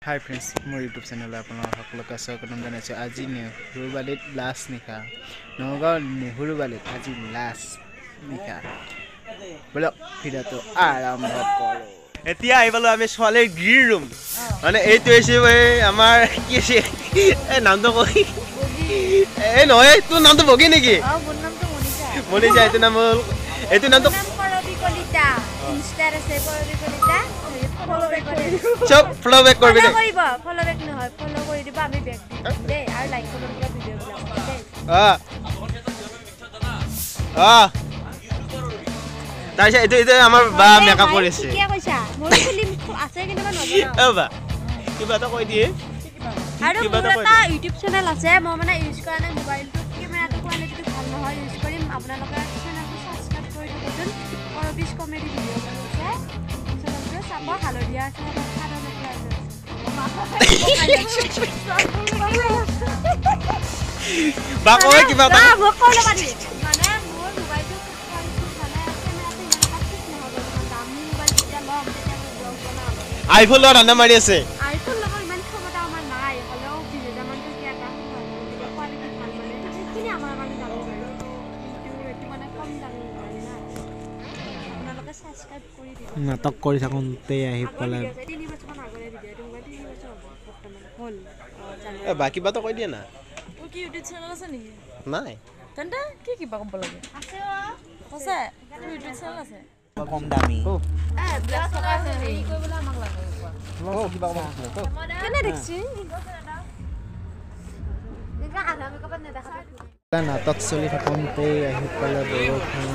hi friends मोर YouTube channel आपलोक स्वागतम जानाइछो আজি नेहुरुबालित last निशा नगाँव नेहुरुबालित আজি लास्ट निशा बोलो ভিডিওটো आरम्भ करो এতিয়া আইবালো আমি সোয়ালের গ্রিন রুম মানে এইটো এসে আমার কি আছে এই নামটো কই এই নয় তোর নাম তো বগি নাকি মোর নাম তো মনিষা মনিষা এইটো নাম তো করবি কলিতা ইনস্টার আছে করবি কলিতা ফলো ব্যাক করে সব ফলো ব্যাক করবি ফলো করিব ফলো ব্যাক নহয় ফলো কৰি দিব আমি ব্যাক দিম দে আৰ লাইক কৰি দিব ভিডিওগুলো দে তাইছে এইটো আমাৰ বা মেকআপ কৰিছে কি কৈছা মোৰ ফিল্ম আছে কিন্তু মই নজানো এ বা কিবা এটা কৈ দিয়ে আৰু মোৰ এটা ইউটিউব চেনেল আছে মই মানে ইউজ কৰা নাই মোবাইলটো কেমেৰাটো কোৱালিটিটো ভাল নহয় ইউজ কৰিম আপোনালোকে চেনেলটো সাবস্ক্ৰাইব কৰি দিবচোন কৰবিছ কমেডি ভিডিও আছে চেনেলটো চাব হালধীয়া আছে সাদা মেখেলা আছে বা কৈ কিবা এটা মোক ক'লে পাৰি মানে মোৰ মোবাইলটো মানে কেমেৰাটো ইমান ঠিক নহ'ব দামী মোবাইল যেতিয়া ল'ম তেতিয়া মই ব্লগ বনাম আইফোন লোৱা ধান্দা মাৰি আছে আইফোন ল'ব ইমান ক্ষমতা আমাৰ নাই হ'লেও 20,000 মান টকীয়া এটা কোৱালিটি ভাল মানে সেইখিনি আমাৰ কাৰণে দামী বাৰু কিন্তু এইটো মানে কম দামী মোবাইল না আপোনালোকে ছাবস্ক্ৰাইব কৰি দিব নাটক কৰি থাকোঁতে আহি পালে 3 বছৰমান আগৰে ভিডিঅ'টো মোবাইল 3 বছৰ বৰ্তমান হ'ল এ বা কিবা এটা কৈ দিয়া না তোৰ কি ইউটিউব চেনেল আছে নেকি নাই তেন্তে কি কিবা ক'ব লাগে আছে সঁচা তোৰ ইউটিউব চেনেল আছে কম দামী ব্লাছ থকা আছে হেৰি কৰিবলৈ আমাক লাগে কিবা কেনে দেখছি দেখা আধা মেকআপত নেদেখা নাটক চলি থাকোঁতে আহি পালে বৰষুণ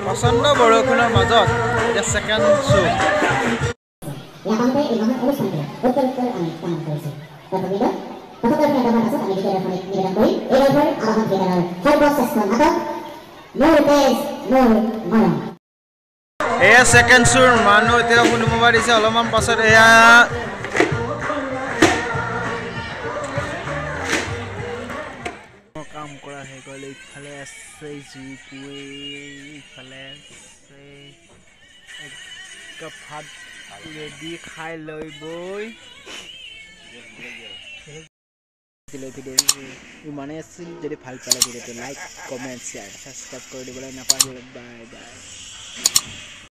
প্ৰচণ্ড বৰষুণৰ মাজত এতিয়া ছেকেণ্ড শ্ব' এয়া ছেকেণ্ড শ্ব'ৰ মানুহ এতিয়া শুনিব পাৰিছে অলপমান পাছত এয়া কাম কৰা হৈ গ'ল ইফালে আছে জুইকুৱে ইফালে আছে এক ভাত ৰেডি খাই লৈ বৈ ইমানেই আছিল যদি ভাল পালে ভিডিঅ'টো লাইক কমেণ্ট শ্বেয়াৰ ছাবস্ক্ৰাইব কৰি দিবলৈ নাপাহৰিব বাই বাই